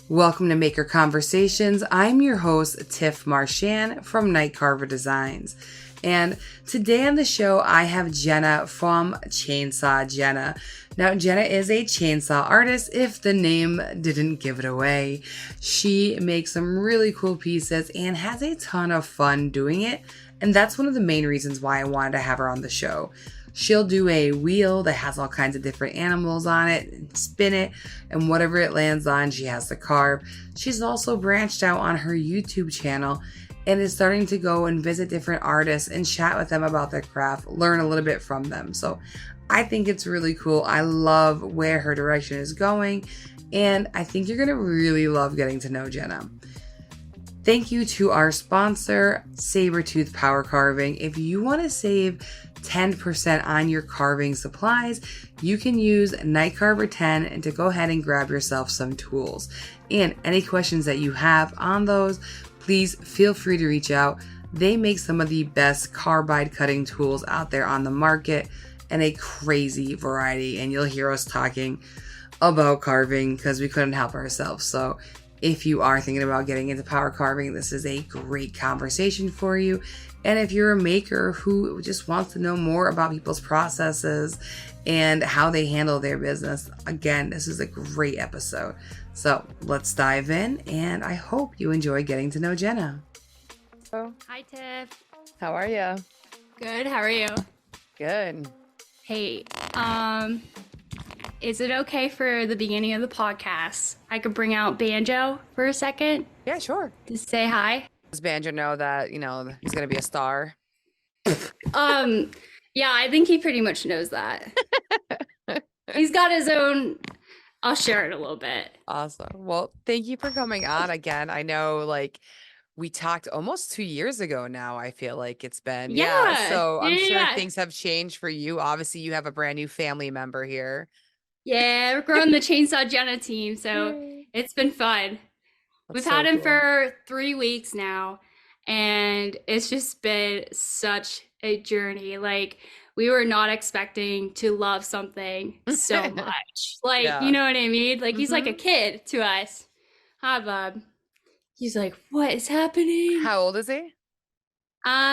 Welcome to Maker Conversations. I'm your host, Tiff Marchand from Carver Designs. And today on the show, I have Jenna from Chainsaw Jenna. Now, Jenna is a chainsaw artist, if the name didn't give it away. She makes some really cool pieces and has a ton of fun doing it. And that's one of the main reasons why I wanted to have her on the show. She'll do a wheel that has all kinds of different animals on it and spin it, and whatever it lands on, she has to carve. She's also branched out on her YouTube channel and is starting to go and visit different artists and chat with them about their craft, learn a little bit from them. So I think it's really cool. I love where her direction is going, and I think you're going to really love getting to know Jenna. Thank you to our sponsor, Sabertooth Power Carving. If you want to save 10% on your carving supplies, you can use Carver 10 and to go ahead and grab yourself some tools. And any questions that you have on those, please feel free to reach out. They make some of the best carbide cutting tools out there on the market and a crazy variety. And you'll hear us talking about carving because we couldn't help ourselves. So if you are thinking about getting into power carving, this is a great conversation for you. And if you're a maker who just wants to know more about people's processes and how they handle their business, again, this is a great episode. So let's dive in, and I hope you enjoy getting to know Jenna. Oh, Hi, Tiff. how are you? Good. How are you? Good. Hey, is it okay for the beginning of the podcast I could bring out Banjo for a second Yeah, sure. to say hi? Does Banjo know that, he's going to be a star? Yeah, I think he pretty much knows that. He's got his own. I'll share it a little bit. Awesome. Well, thank you for coming on again. I know, we talked almost 2 years ago now, I feel like it's been. Yeah. So I'm sure Yeah. things have changed for you. Obviously, you have a brand new family member here. Yeah, we're growing the Chainsaw Jenna team, so it's been fun. We've had him for 3 weeks now, and it's just been such a journey. We were not expecting to love something so much. You know what I mean? He's like a kid to us. Hi, Bob. He's like, what is happening? How old is he?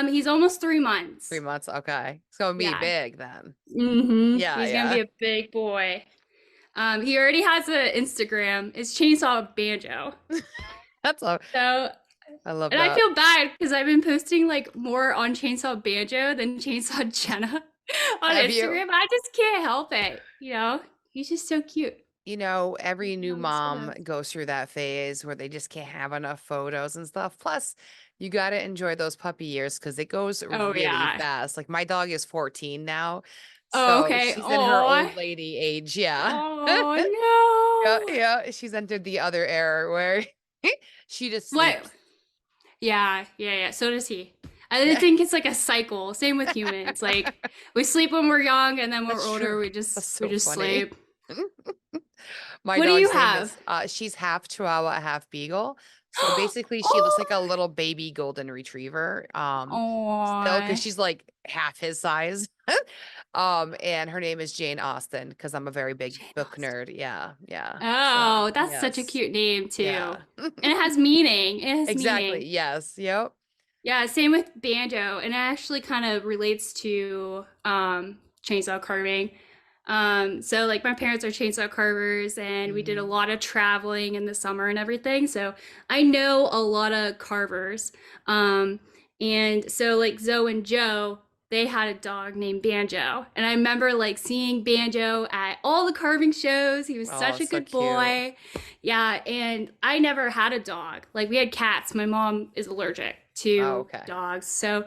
He's almost 3 months. 3 months. Okay. It's going to be big then. Mm-hmm. Yeah. He's going to be a big boy. He already has an Instagram. It's Chainsaw Banjo. That's all. So I love and that. I feel bad because I've been posting more on Chainsaw Banjo than Chainsaw Jenna on Have Instagram. you? I just can't help it. He's just so cute. Every new Nice mom stuff. goes through that phase where they just can't have enough photos and stuff. Plus, you got to enjoy those puppy years because it goes Oh, really yeah. fast. My dog is 14 now. Oh, So okay. she's in her Aw. old lady age. Yeah. Oh, no. Yeah. She's entered the other era where she just What? sleeps. Yeah. So does he. I think it's like a cycle. Same with humans. We sleep when we're young, and then when That's we're older, true. we just That's so we just funny. sleep. My What do you dog's name have? is, she's half Chihuahua, half Beagle. So basically, she looks like a little baby golden retriever. Still, because Oh. she's half his size. And her name is Jane Austen because I'm a very big book nerd. Yeah. Oh, So, that's such a yes. cute name too. Yeah. And it has meaning. It has Exactly. meaning. Yes. Yep. Yeah, same with Banjo. And it actually kind of relates to chainsaw carving. So my parents are chainsaw carvers, and we did a lot of traveling in the summer and everything. So I know a lot of carvers. And so Zoe and Joe, they had a dog named Banjo. And I remember seeing Banjo at all the carving shows. He was such a so good cute. boy. Yeah, and I never had a dog. We had cats. My mom is allergic to dogs. So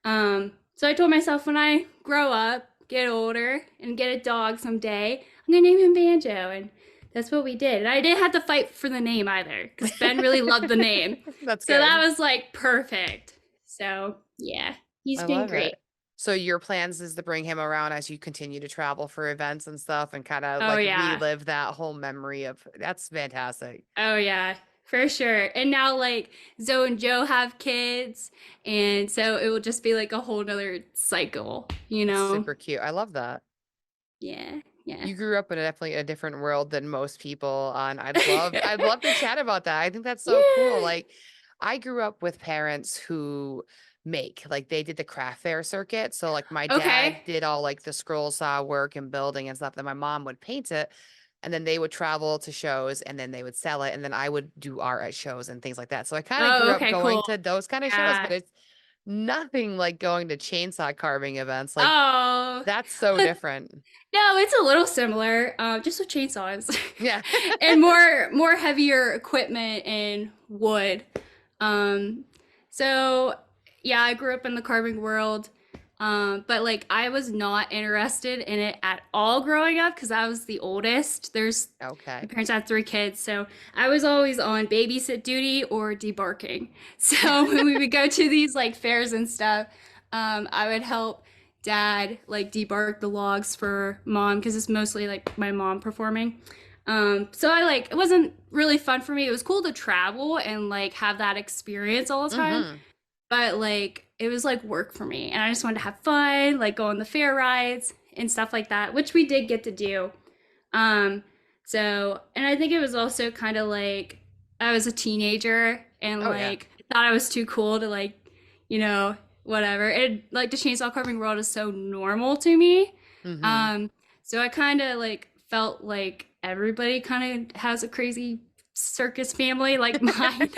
so I told myself when I grow up, get older, and get a dog someday, I'm gonna name him Banjo. And that's what we did. And I didn't have to fight for the name either, because Ben really loved the name. That's So good. that was perfect. So yeah, he's I been love great. it. So your plans is to bring him around as you continue to travel for events and stuff and kind of Oh, yeah. relive that whole memory of that's fantastic. Oh yeah, for sure. And now Zoe and Joe have kids, and so it will just be a whole nother cycle, Super cute. I love that. Yeah. Yeah. You grew up in definitely a different world than most people, and I'd love to chat about that. I think that's so cool. Yeah. Like, I grew up with parents who like they did the craft fair circuit. So like my dad Okay. did all like the scroll saw work and building and stuff. Then my mom would paint it, and then they would travel to shows and then they would sell it, and then I would do art at shows and things like that. So I kind of Oh, grew up okay, going cool. to those kind of shows, Yeah. but it's nothing like going to chainsaw carving events. Like, Oh, that's so different. no, it's a little similar, just with chainsaws Yeah. and more heavier equipment and wood. Um, so yeah, I grew up in the carving world, but like I was not interested in it at all growing up because I was the oldest. My Okay. parents had 3 kids, so I was always on babysit duty or debarking. So when we would go to these like fairs and stuff, I would help dad like debark the logs for mom because it's mostly like my mom performing. So I like it wasn't really fun for me. It was cool to travel and like have that experience all the time, Mm-hmm. but like it was like work for me, and I just wanted to have fun, like go on the fair rides and stuff like that, which we did get to do. Um, and I think it was also kind of like I was a teenager and Oh yeah. like thought I was too cool to like, whatever. And like the chainsaw carving world is so normal to me. Mm-hmm. Um, so I kind of like felt like everybody kind of has a crazy circus family like mine.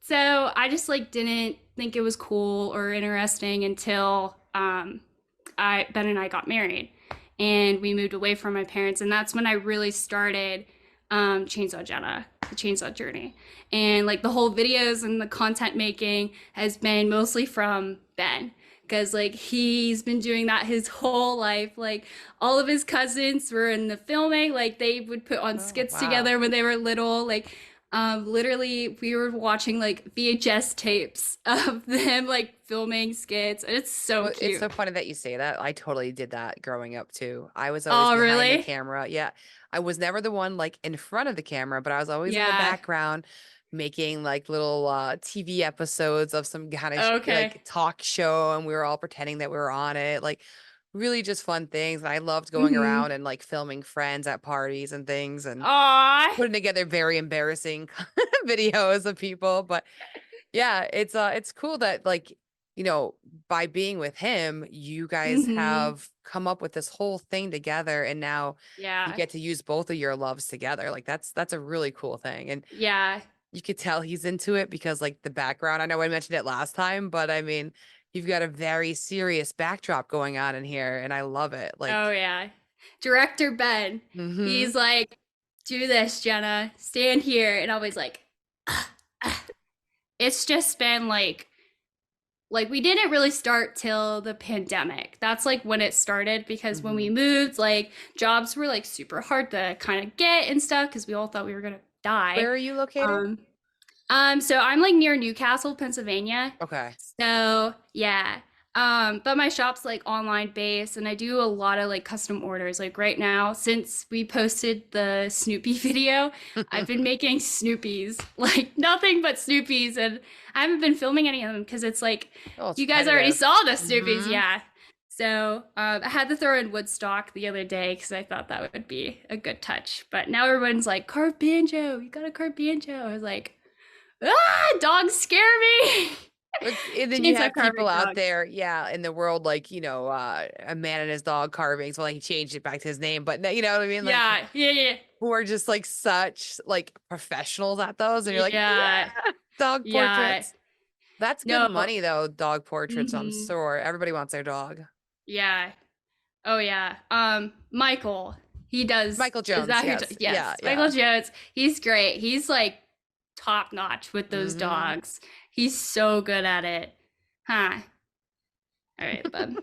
So I just like didn't think it was cool or interesting until I Ben and I got married and we moved away from my parents, and that's when I really started Chainsaw Jenna, the chainsaw journey. And like the whole videos and the content making has been mostly from Ben because like he's been doing that his whole life. Like all of his cousins were in the filming, like they would put on Oh skits wow. together when they were little. Like literally we were watching like VHS tapes of them like filming skits, and it's so Well, it's cute. so funny that you say that. I totally did that growing up too. I was always Oh, behind the really? camera. Yeah. I was never the one like in front of the camera, but I was always in the Yeah. background making like little TV episodes of some kind of Okay. like talk show, and we were all pretending that we were on it. Like really just fun things. And I loved going Mm-hmm. around and like filming friends at parties and things and Aw. putting together very embarrassing videos of people. But yeah, it's cool that like, by being with him, you guys Mm-hmm. have come up with this whole thing together, and now you Yeah. get to use both of your loves together. Like that's a really cool thing. And Yeah. you could tell he's into it because like the background, I know I mentioned it last time, but I mean, you've got a very serious backdrop going on in here and I love it. Oh, Like, yeah. Director Ben. mhm. He's like, do this, Jenna. Stand here. And always like, it's just been like we didn't really start till the pandemic. That's like when it started because when we Mhm. moved, like jobs were like super hard to kind of get and stuff because we all thought we were gonna die. Where are you located? Um, so I'm like near Newcastle, Pennsylvania. Okay. So yeah. But my shop's like online based and I do a lot of like custom orders. Like right now, since we posted the Snoopy video, I've been making Snoopies, like nothing but Snoopies, and I haven't been filming any of them because it's like Oh, it's you guys already repetitive. saw the Snoopies, Mhm. yeah. So I had to throw in Woodstock the other day because I thought that would be a good touch. But now everyone's like, carve banjo, you got a carve banjo. I was like, dogs scare me. And then you Chainsaw have carving people out dogs. there, yeah, in the world, like, a man and his dog carving. So like he changed it back to his name, but you know what I mean? Like Yeah, yeah, who are just like such like professionals at those. And you're like, yeah, yeah, dog yeah. portraits. That's good No. money though, dog portraits, I'm Hmm. sure. Everybody wants their dog. Yeah. Oh yeah. Michael. He does. Michael Is Jones, that who? yes. Yeah, Yes, yeah. Michael Jones. He's great. He's like top notch with those Hmm. dogs. He's so good at it. Huh. All right, bub.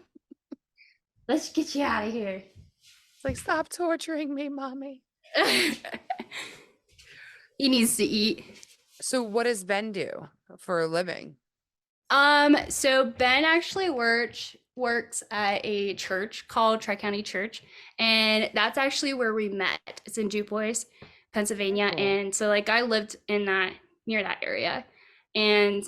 Let's get you out of here. It's like, stop torturing me, mommy. He needs to eat. So what does Ben do for a living? So Ben actually works at a church called Tri-County Church, and that's actually where we met. It's in DuBois, Pennsylvania, Oh. and so like I lived in that near that area, and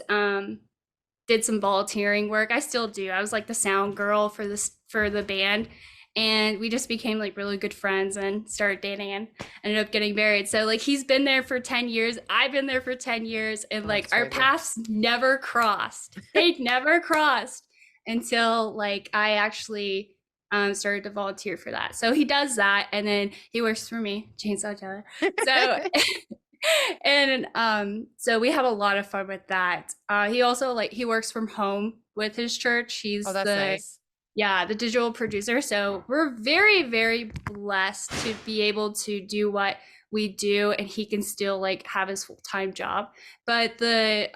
did some volunteering work. I still do. I was like the sound girl for the band, and we just became like really good friends and started dating and ended up getting married. So like he's been there for 10 years, I've been there for 10 years, and like our paths never crossed. They never crossed until like I actually started to volunteer for that. So he does that, and then he works for me, Chainsaw Jenna. So and so we have a lot of fun with that. He also like he works from home with his church. He's that's the nice. Yeah, the digital producer. So we're very, very blessed to be able to do what we do, and he can still like have his full-time job. But the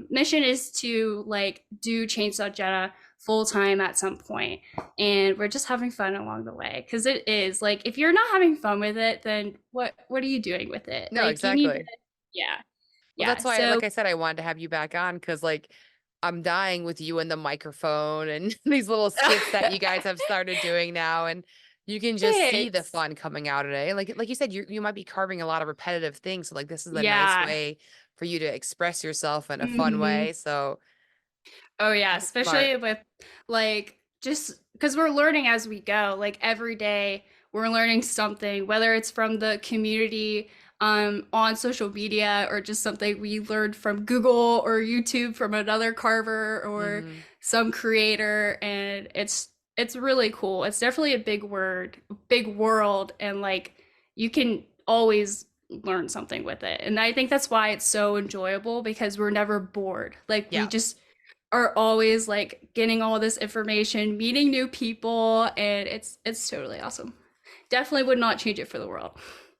mission is to like do Chainsaw Jenna full-time at some point, and we're just having fun along the way, because it is like if you're not having fun with it, then what are you doing with it? No, Like exactly. you need to, yeah. Well, that's why, like I said, I wanted to have you back on, because like I'm dying with you and the microphone and these little skits that you guys have started doing now, and you can just see the fun coming out of it. Like you said, you might be carving a lot of repetitive things, so like this is a nice way for you to express yourself in a fun way. So oh yeah, especially with like just because we're learning as we go. Like every day we're learning something, whether it's from the community on social media, or just something we learned from Google or YouTube from another carver or some creator, and it's really cool. It's definitely a big world, and like you can always learn something with it. And I think that's why it's so enjoyable, because we're never bored. Like we just are always like getting all this information, meeting new people, and it's totally awesome. Definitely would not change it for the world.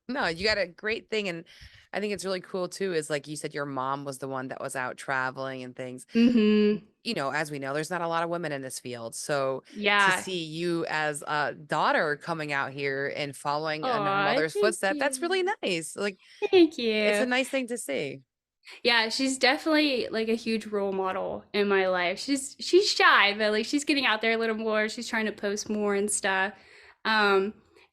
No, you got a great thing. And I think it's really cool too, is like you said, your mom was the one that was out traveling and things. You know, as we know, there's not a lot of women in this field. So to see you as a daughter coming out here and following in her mother's footsteps, that's really nice. Like, thank you. It's a nice thing to see. Yeah, she's definitely like a huge role model in my life. She's shy, but like she's getting out there a little more. She's trying to post more and stuff.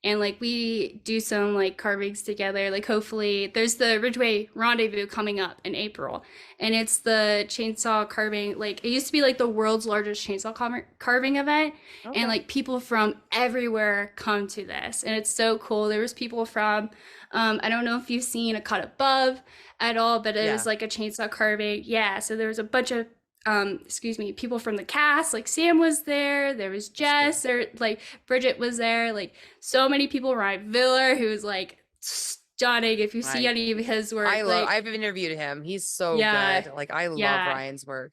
And like we do some like carvings together. Like hopefully there's the Ridgeway Rendezvous coming up in April, and it's the chainsaw carving. Like it used to be like the world's largest chainsaw carving event, and like people from everywhere come to this, and it's so cool. There was people from I don't know if you've seen A Cut Above at all, but it was like a chainsaw carving. Yeah, so there was a bunch of people from the cast. Like Sam was there was Jess, there like Bridget was there, like so many people. Ryan Viller, who's like stunning. If you see any of his work, I've interviewed him. He's so good. Like I love Ryan's work.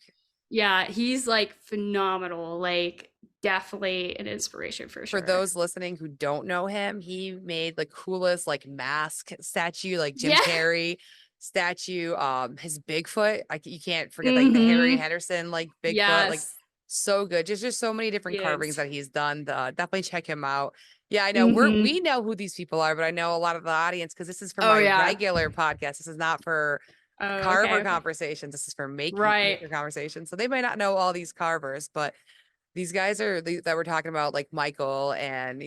Yeah, he's like phenomenal. Like definitely an inspiration for sure. For those listening who don't know him, he made the coolest like mask statue, like Jim Carrey statue. His Bigfoot, you can't forget like the Harry Henderson like Bigfoot, like so good. Just so many different carvings that he's done. Definitely check him out. Yeah, I know we know who these people are, but I know a lot of the audience, because this is for my regular podcast. This is not for carver conversations. This is for maker conversations. So they might not know all these carvers, but these guys are that we're talking about, like Michael and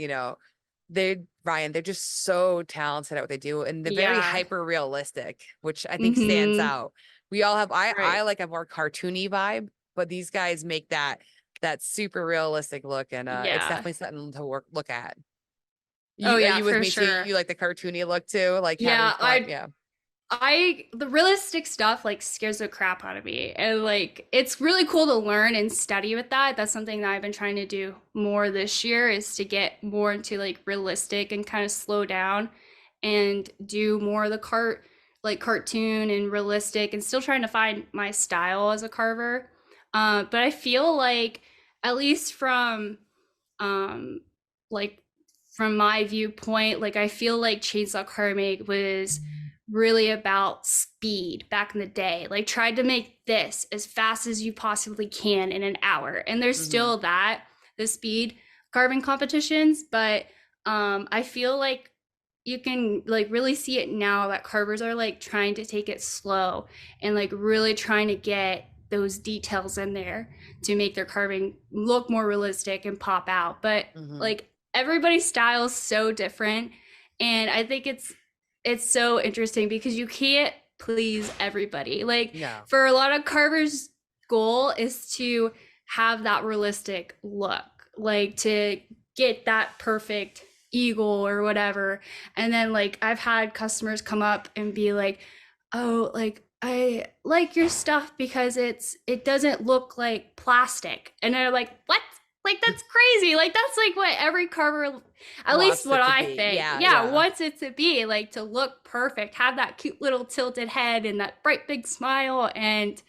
Ryan, they're just so talented at what they do, and they're very hyper realistic, which I think stands out. We all have I like a more cartoony vibe, but these guys make that super realistic look, and it's definitely something to look at. Are you with me too? You like the cartoony look too? Like the realistic stuff like scares the crap out of me, and like it's really cool to learn and study with that. That's something that I've been trying to do more this year, is to get more into like realistic and kind of slow down and do more of the cartoon and realistic, and still trying to find my style as a carver. But I feel like, at least from my viewpoint, like I feel like chainsaw carving was really about speed back in the day. Like tried to make this as fast as you possibly can in an hour, and there's still the speed carving competitions, but I feel like you can like really see it now that carvers are like trying to take it slow and like really trying to get those details in there to make their carving look more realistic and pop out. But like everybody's style is so different, and I think it's so interesting because you can't please everybody. Like for a lot of carvers, goal is to have that realistic look, like to get that perfect eagle or whatever. And then like I've had customers come up and be like, oh, like I like your stuff because it doesn't look like plastic. And they're like, what? Like that's crazy. Like that's like what every carver, at least what I think, wants it to be, like to look perfect, have that cute little tilted head and that bright big smile. And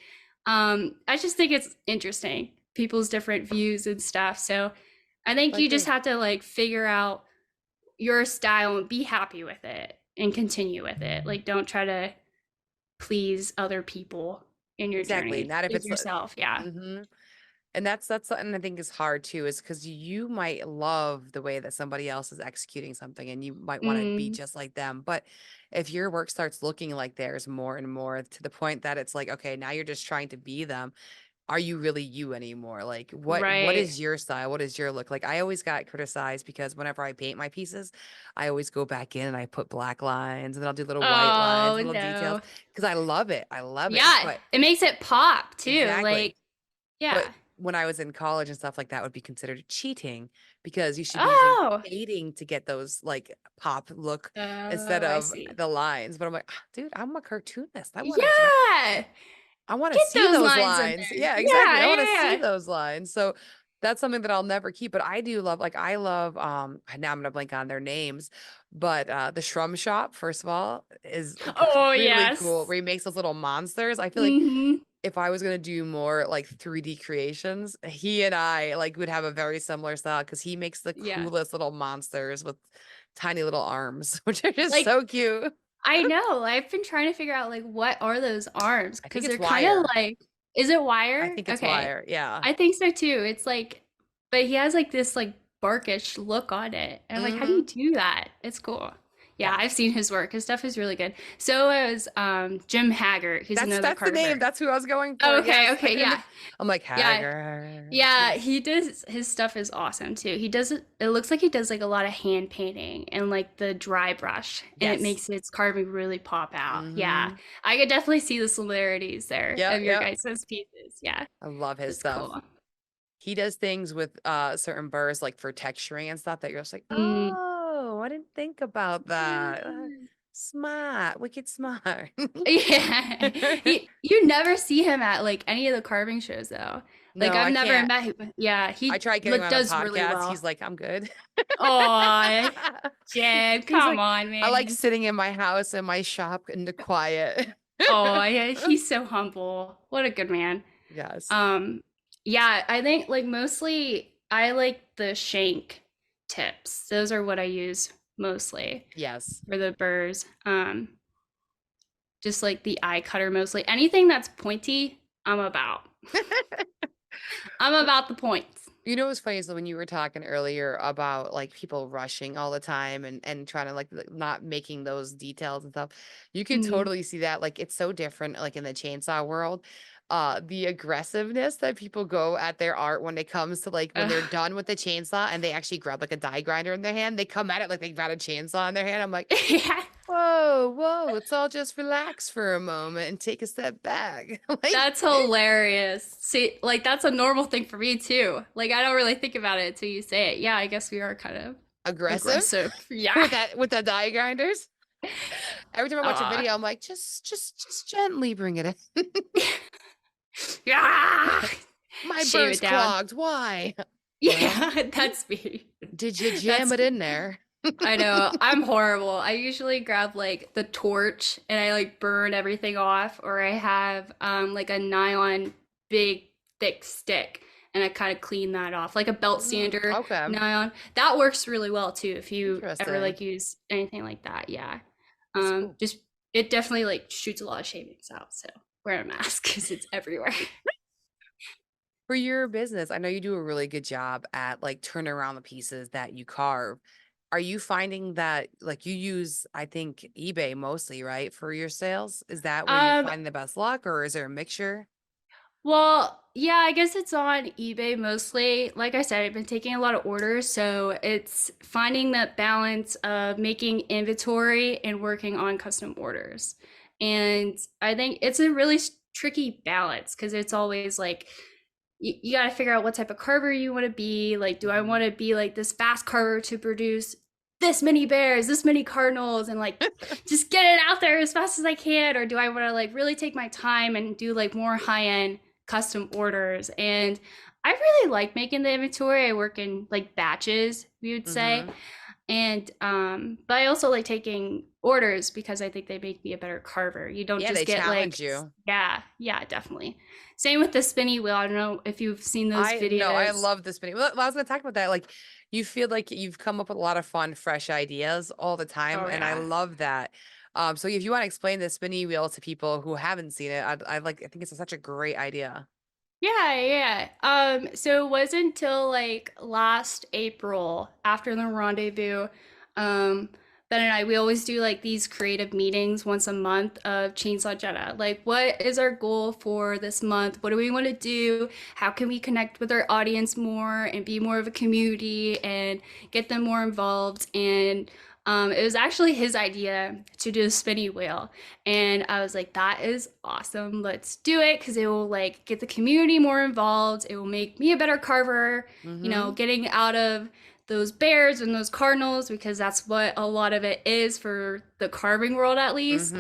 I just think it's interesting, people's different views and stuff. So I think you just have to like figure out your style and be happy with it and continue with it. Like don't try to please other people in your journey. Not if it's yourself. And that's something I think is hard too, is because you might love the way that somebody else is executing something and you might want to be just like them. But if your work starts looking like theirs more and more to the point that it's like, okay, now you're just trying to be them. Are you really you anymore? Like what is your style? What is your look? Like I always got criticized because whenever I paint my pieces, I always go back in and I put black lines and then I'll do little white lines, little details because I love it. I love it. Yeah, it makes it pop too. Exactly. Like, yeah. But when I was in college and stuff like that would be considered cheating because you should be using shading to get those like pop look instead of the lines. But I'm like, dude, I'm a cartoonist. I want to see those lines. Yeah, exactly. I want to see those lines. So that's something that I'll never keep. But I do love, like, I love, now I'm going to blank on their names, but the Shrum Shop, first of all, is really cool. Where he makes those little monsters. I feel like if I was going to do more like 3D creations, he and I like would have a very similar style because he makes the coolest little monsters with tiny little arms, which are just like, so cute. I know. I've been trying to figure out like what are those arms because they're kind of like, is it wire? I think it's wire. Yeah, I think so too. It's like, but he has like this like barkish look on it, and I'm like, how do you do that? It's cool. Yeah, I've seen his work. His stuff is really good. So is Jim Haggart. He's another That's carver. the name. That's who I was going for. Oh, okay, yeah. I'm like Haggart. Yeah, he does. His stuff is awesome too. He does it. It looks like he does like a lot of hand painting and like the dry brush, and it makes its carving really pop out. Yeah, I could definitely see the similarities there of your guys' pieces. Yeah, I love his stuff. Cool. He does things with certain burrs like for texturing and stuff that you're just like, oh, I didn't think about that. Smart, wicked smart. Yeah, you never see him at like any of the carving shows though. Like no, I've never met him. Yeah, I tried getting him on a podcast. Really well. He's like, I'm good. Oh, Jen, come on, man. I like sitting in my house in my shop in the quiet. Oh, yeah, he's so humble. What a good man. Yes. Yeah, I think like mostly I like the shank tips. Those are what I use mostly. Yes. For the burrs. Just like the eye cutter mostly. Anything that's pointy, I'm about. I'm about the points. You know what's funny is when you were talking earlier about like people rushing all the time and trying to like not making those details and stuff. You can totally see that. Like it's so different like in the chainsaw world. The aggressiveness that people go at their art when it comes to like when they're done with the chainsaw and they actually grab like a die grinder in their hand, they come at it like they've got a chainsaw in their hand. I'm like, whoa, let's all just relax for a moment and take a step back. Like, that's hilarious. See, like that's a normal thing for me too. Like I don't really think about it until you say it. Yeah, I guess we are kind of aggressive. Yeah, with the die grinders. Every time I watch a video, I'm like, just gently bring it in. Yeah, my burr's clogged. Why? Yeah, that's me. Did you jam it in there? I know. I'm horrible. I usually grab like the torch and I like burn everything off, or I have like a nylon big thick stick and I kind of clean that off, like a belt sander. Nylon. That works really well too if you ever like use anything like that. Yeah. Cool. Just it definitely like shoots a lot of shavings out. So wear a mask because it's everywhere. For your business, I know you do a really good job at like turning around the pieces that you carve. Are you finding that like you use, I think, eBay mostly, right, for your sales? Is that where you find the best luck, or is there a mixture? Well, yeah, I guess it's on eBay mostly. Like I said, I've been taking a lot of orders, so it's finding that balance of making inventory and working on custom orders. And I think it's a really tricky balance because it's always like you got to figure out what type of carver you want to be. Like, do I want to be like this fast carver to produce this many bears, this many cardinals, and like just get it out there as fast as I can? Or do I want to like really take my time and do like more high-end custom orders? And I really like making the inventory. I work in like batches, we would say. And but I also like taking orders because I think they make me a better carver. You don't just get like you. Yeah, definitely. Same with the spinny wheel. I don't know if you've seen those videos. No, I love the spinning. Well, I was gonna talk about that. Like, you feel like you've come up with a lot of fun, fresh ideas all the time, and I love that. So if you want to explain the spinny wheel to people who haven't seen it, I think it's such a great idea. Yeah. So it wasn't until like last April after the rendezvous, Ben and I, we always do like these creative meetings once a month of Chainsaw Jenna. Like, what is our goal for this month? What do we want to do? How can we connect with our audience more and be more of a community and get them more involved? And it was actually his idea to do a spinny wheel. And I was like, that is awesome. Let's do it, because it will like get the community more involved. It will make me a better carver, you know, getting out of those bears and those cardinals, because that's what a lot of it is for the carving world, at least.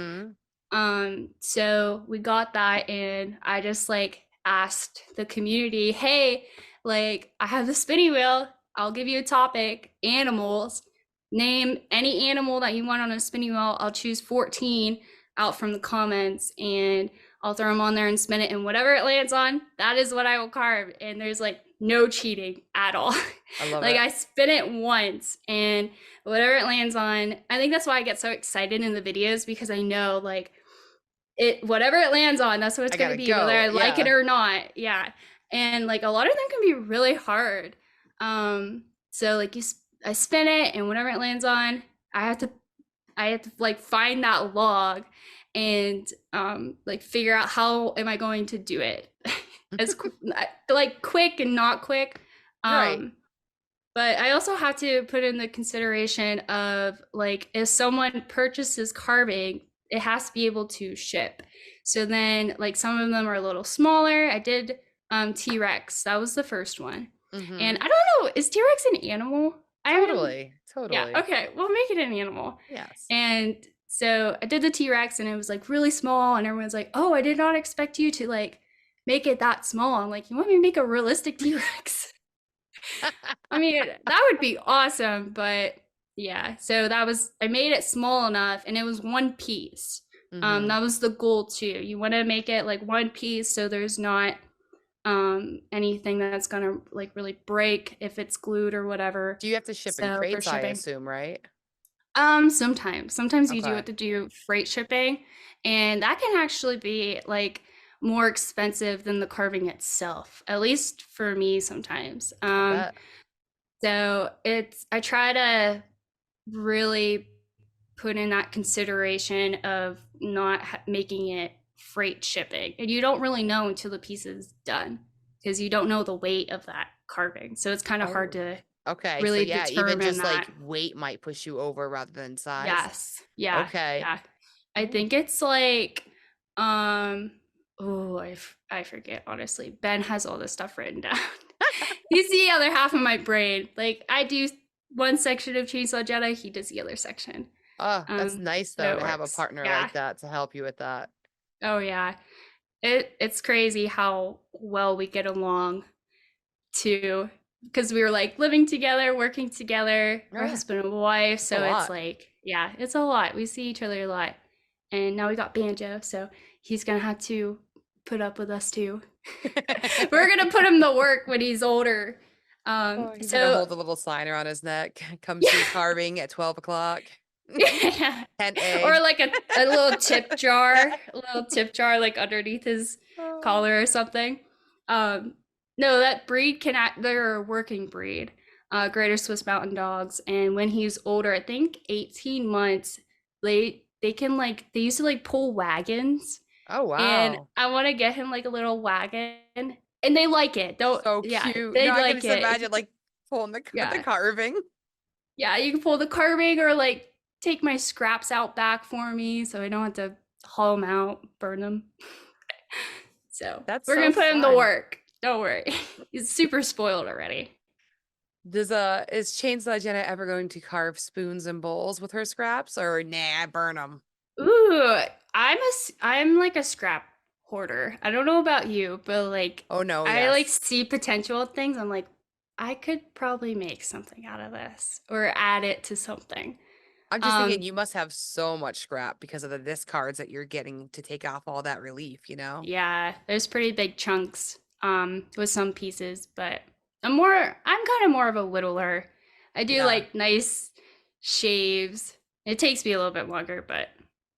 So we got that, and I just like asked the community, hey, like, I have the spinny wheel. I'll give you a topic, animals. Name any animal that you want on a spinning wheel. I'll choose 14 out from the comments, and I'll throw them on there and spin it, and whatever it lands on, that is what I will carve. And there's like no cheating at all. I love like it. I spin it once, and whatever it lands on, I think that's why I get so excited in the videos, because I know like whatever it lands on, that's what it's gonna be, whether I like it or not. Yeah. And like a lot of them can be really hard. So like I spin it, and whatever it lands on, I have to like find that log and like figure out how am I going to do it as like quick and not quick. But I also have to put in the consideration of like, if someone purchases carving, it has to be able to ship. So then like some of them are a little smaller. I did T-Rex. That was the first one. And I don't know, is T-Rex an animal? Totally. Yeah, okay, we'll make it an animal. Yes. And so I did the T-Rex, and it was like really small, and everyone's like, oh, I did not expect you to like make it that small. I'm like, you want me to make a realistic T-Rex? I mean, that would be awesome. But yeah, so I made it small enough, and it was one piece. That was the goal too. You want to make it like one piece, so there's not anything that's gonna like really break if it's glued or whatever. Do you have to ship in crates, I assume, right? Sometimes you do have to do freight shipping, and that can actually be like more expensive than the carving itself, at least for me sometimes. So I try to really put in that consideration of not making it freight shipping, and you don't really know until the piece is done, because you don't know the weight of that carving, so it's kind of hard to really determine. Even just that. Like weight might push you over rather than size. Yes. Yeah. Okay. Yeah. I think it's like I forget, honestly. Ben has all this stuff written down. He's the other half of my brain. Like, I do one section of Chainsaw Jenna, he does the other section. Oh, that's nice though, to have a partner like that to help you with that. Oh yeah, it's crazy how well we get along too, because we were like living together, working together, we're husband and wife, so it's like, yeah, it's a lot. We see each other a lot, and now we got Banjo, so he's gonna have to put up with us too. We're gonna put him to work when he's older. He's gonna hold a little sign around his neck. Come see carving at 12 o'clock. Yeah. Or like a little tip jar, like underneath his collar or something. No, that breed they're a working breed, Greater Swiss Mountain Dogs, and when he's older, I think 18 months, they used to like pull wagons. Oh wow. And I want to get him like a little wagon, and they like it. So cute. They I like can just imagine like pulling the carving. Yeah, you can pull the carving, or like take my scraps out back for me, so I don't have to haul them out, burn them. So we're gonna put him to work. Don't worry. He's super spoiled already. Is Chainsaw Jenna ever going to carve spoons and bowls with her scraps, or nah, burn them? Ooh, I'm like a scrap hoarder. I don't know about you, but like Oh no, I like yes. see potential of things. I'm like, I could probably make something out of this or add it to something. I'm just thinking Um, you must have so much scrap because of the discards that you're getting to take off all that relief, you know? yeah, there's pretty big chunks with some pieces, but I'm kind of more of a littler. I do Yeah. like nice shaves. It takes me a little bit longer, but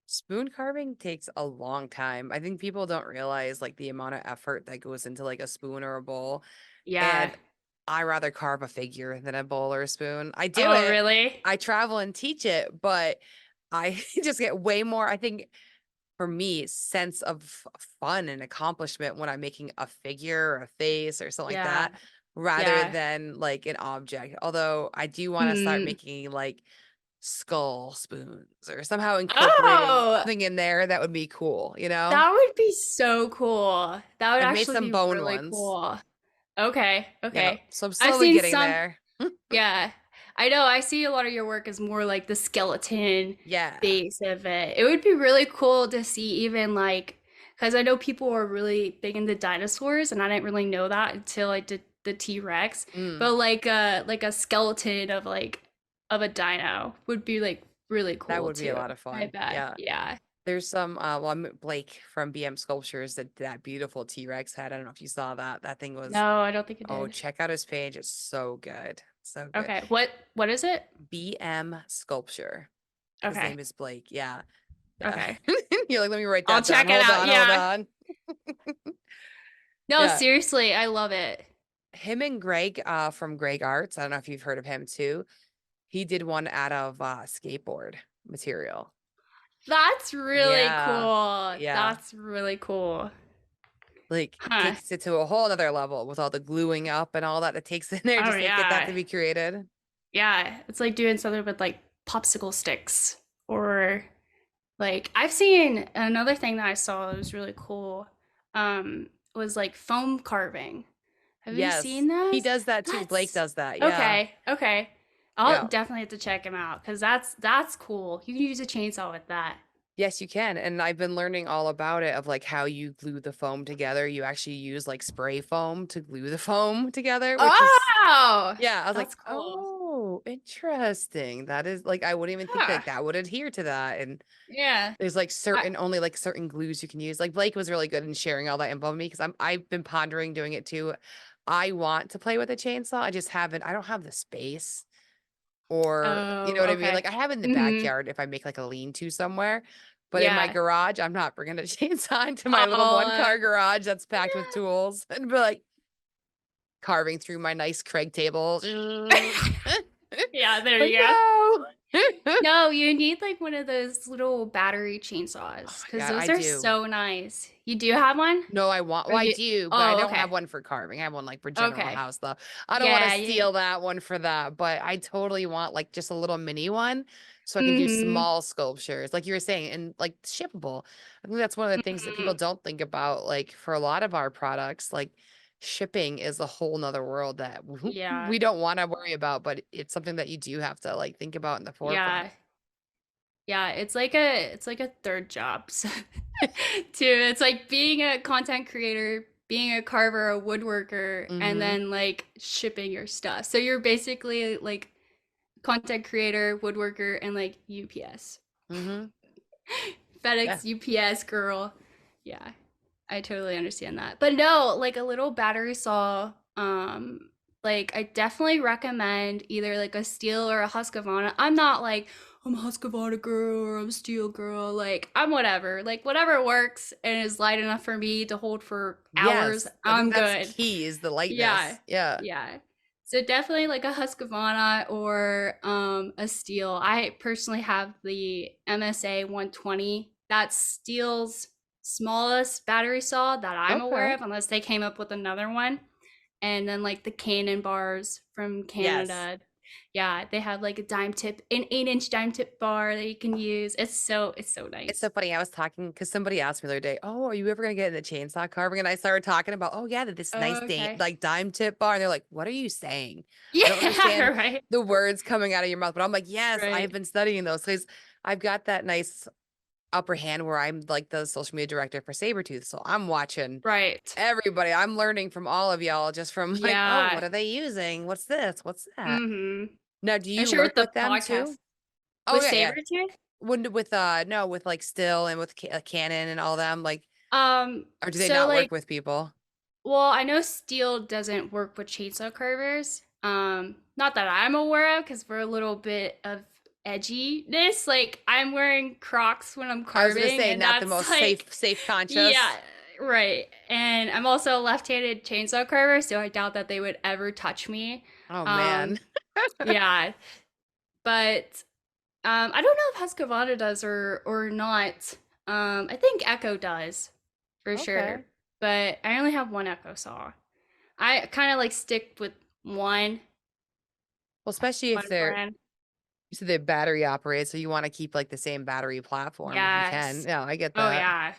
Spoon carving takes a long time. I think people don't realize like the amount of effort that goes into like a spoon or a bowl. yeah. And I rather carve a figure than a bowl or a spoon. I do Oh, it. really? I travel and teach it, but I just get way more, I think for me, sense of fun and accomplishment when I'm making a figure or a face or something like Yeah. that, rather Yeah. than like an object. Although I do want to start Hmm. making like skull spoons or somehow incorporating Oh, something in there that would be cool, you know? that would be so cool. That would I've made actually some be bone really ones. cool. Okay, Yeah, okay. so I'm I've slowly seen getting some, there. yeah. I know, I see a lot of your work as more like the skeleton Yeah. base of it. It would be really cool to see even like, because I know people are really big into dinosaurs, and I didn't really know that until I did the T-Rex. Mm, But like a skeleton of like of a dino would be like really that cool would be a too. lot of I fun. bet. Yeah. Yeah. There's some well, Blake from BM Sculptures that beautiful T-Rex head. I don't know if you saw that. That thing was, No, I don't think it oh, did. check out his page. It's so good. So good. Okay. What is it? BM Sculpture. His Okay. name is Blake. Yeah. Yeah. Okay. You're like, let me write I'll that down. check it Hold out. on, hold Yeah. on. No, Yeah. seriously, I love it. Him and Greg from Greg Arts. I don't know if you've heard of him too. He did one out of skateboard material. That's really Yeah. cool. Yeah. That's really cool. Like Huh. takes it to a whole other level with all the gluing up and all that it takes in there Oh just to get that to yeah. be created. Yeah. It's like doing something with like popsicle sticks or like I've seen another thing that I saw that was really cool was like foam carving. Have you Yes. seen He those? does that too. Blake That's does that. Yeah. okay. Okay. I'll Yeah. definitely have to check him out because that's cool. You can use a chainsaw with that. Yes, you can. And I've been learning all about it of like how you glue the foam together. You actually use like spray foam to glue the foam together, which is, Oh, yeah, I was like, that's cool. oh, interesting. That is like, I wouldn't even think Huh. like that would adhere to that. And Yeah. there's like I, only like certain glues you can use. Like Blake was really good in sharing all that info with me because I've been pondering doing it too. I want to play with a chainsaw. I don't have the space or you know oh, what I mean? okay. Like I have it in the Mm-hmm. backyard if I make like a lean-to somewhere, but in my Yeah. garage, I'm not bringing a chainsaw into my little Oh, one-car garage that's packed with yeah. tools and be like carving through my nice Craig table. Yeah, there Like you go. no. No, you need like one of those little battery Oh chainsaws my because God, those I are do. so nice. You do have one? No, Or I you do, but I Oh, don't have okay. one for carving. I have one like for general Okay. house stuff. I don't want to Yeah, you steal that one for that, but I totally want like just a little mini one so I can do mm-hmm. small sculptures, like you were saying, and like shippable. I think that's one of the things that people Mm-hmm. don't think about. Like for a lot of our products, like shipping is a whole nother world that Yeah. we don't want to worry about, but it's something that you do have to like think about in the forefront. Yeah. Yeah, it's like a third job. So, too. It's like being a content creator, being a carver, a woodworker, and Mm-hmm. then like shipping your stuff. So you're basically like content creator, woodworker, and like UPS. Mm-hmm. Yeah. FedEx UPS girl. Yeah, I totally understand that. But no, like a little battery saw, like I definitely recommend either like a steel or a Husqvarna. I'm not like I'm a Husqvarna girl or I'm a steel girl. Like I'm whatever. Like whatever works and is light enough for me to hold for hours, Yes. I think I'm that's good. key is the Yeah. lightness. Yeah. Yeah. So definitely like a Husqvarna or a steel. I personally have the MSA 120. That's Steel's smallest battery saw that I'm aware Okay. of, unless they came up with another one. And then like the Cannon bars from Yes. Canada. Yeah, they have like a dime tip, an 8-inch dime tip bar that you can use. It's so It's nice. so funny. I was talking because somebody asked me the other day, "Oh, are you ever gonna get into chainsaw carving?" And I started talking about, "Oh yeah, this nice Oh, okay. like dime tip bar." And they're like, "What are you saying? I don't Yeah, understand right. the words coming out of your mouth." But I'm like, "Yes, I've Right. been studying those because I've got that nice upper hand where I'm like the social media director for Sabretooth. So I'm watching Right. everybody. I'm learning from all of y'all just from like, oh, Yeah. what are they using? What's this? What's that? Mhm. Now, do I you share with work the with them podcast too? Oh with yeah, yeah. Sabretooth. When with no, with like Still and with Canon and all them, like, or do they So not work like, with people? well, I know steel doesn't work with chainsaw carvers. Not that I'm aware of, because we're a little bit of edginess. Like I'm wearing Crocs when I'm I was gonna carving, say and not the that's most safe, like, conscious. yeah, right. And I'm also a left-handed chainsaw carver, so I doubt that they would ever touch me. Oh Um, man. yeah, but I don't know if Husqvarna does or not. I think Echo does for sure, Okay. but I only have one Echo saw. I kind of like stick with one Well, especially if one they're brand. you said they're battery operated, so you want to keep like the same battery platform if you can. Yes. Yeah, I get Oh that. yeah.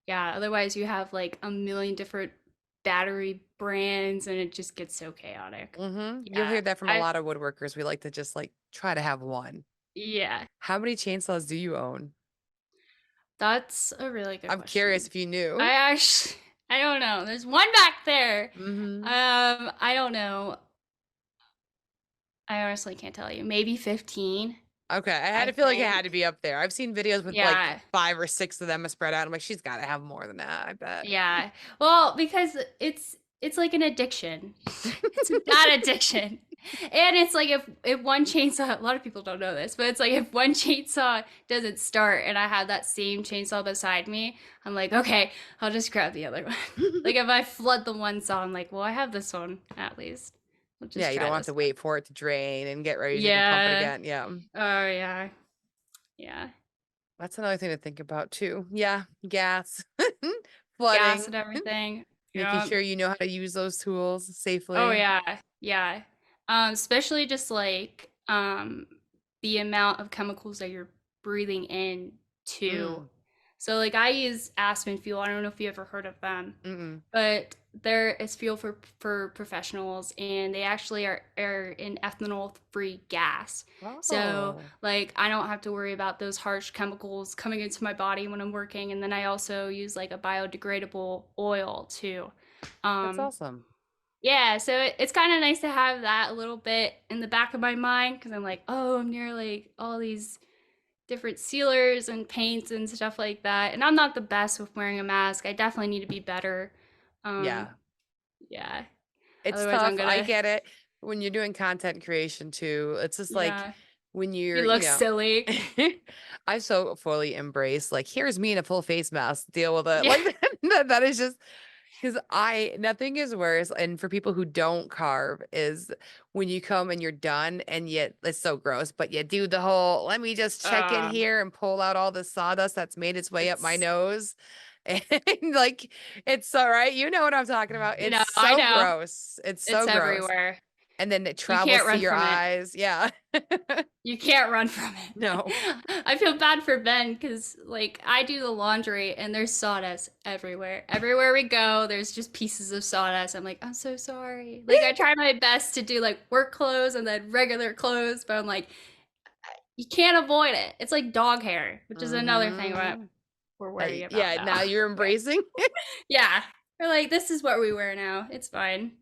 Yeah. Otherwise, you have like a million different battery brands, and it just gets so chaotic. You'll Yeah. hear that from a I lot of woodworkers. We like to just like try to have one. yeah. How many chainsaws do you own? That's a really good I'm curious question. if you I knew. actually I don't know. There's one back there. Mm-hmm. I don't know. I honestly can't tell you. Maybe 15, Okay, I had I to feel like it had think. to be up there. I've seen videos with like Yeah. 5 or 6 of them spread out. I'm like, she's got to have more than that. I bet. Yeah. Well, because it's like an addiction. It's a bad addiction. And it's like if one chainsaw, a lot of people don't know this, but it's like if one chainsaw doesn't start and I have that same chainsaw beside me, I'm like, okay, I'll just grab the other one. Like if I flood the one saw, I'm like, well, I have this one at least. I'll Yeah, just you try don't have this to one. wait for it to drain and get ready so you can pump it Yeah. again. Yeah. Oh yeah. Yeah. That's another thing to think about too. Yeah, gas, Gas flooding, and everything. making Yeah. sure you know how to use those tools Oh safely. yeah, yeah. Especially just like the amount of chemicals that you're breathing in too. Mm, So like I use aspen fuel. I don't know if you ever heard of them, mm-mm. but there is fuel for professionals, and they actually are an ethanol free gas. So Oh, like I don't have to worry about those harsh chemicals coming into my body when I'm working, and then I also use like a biodegradable oil too. that's Um, awesome. yeah, so it's kind of nice to have that a little bit in the back of my mind because I'm like, oh, I'm near like all these different sealers and paints and stuff like that. And I'm not the best with wearing a mask. I definitely need to be better. Um, Yeah, yeah. it's Otherwise, I'm tough. I gonna, get it. When you're doing content creation too, it's just like yeah, when you you're, look silly. I so fully embrace like, here's me in a full face mask, deal with it. Yeah. Like that is just because nothing is worse. And for people who don't carve, is when you come and you're done and yet it's so gross, but you do the whole, let me just check in Uh, here and pull out all the sawdust that's made its way up my it's, nose. And like, it's all right. You know what I'm talking about. It's I so know. gross. It's so It's gross. everywhere. And then it You can't travels to run your from it. eyes. Yeah. You can't run from it. No. I feel bad for Ben because, like, I do the laundry and there's sawdust everywhere. Everywhere we go, there's just pieces of sawdust. I'm like, I'm so sorry. Like, I try my best to do like work clothes and then regular clothes, but I'm like, you can't avoid it. It's like dog hair, which is another thing Hmm. we're worried about Yeah. now. Now you're embracing. Yeah. We're like, this is what we wear now. It's fine.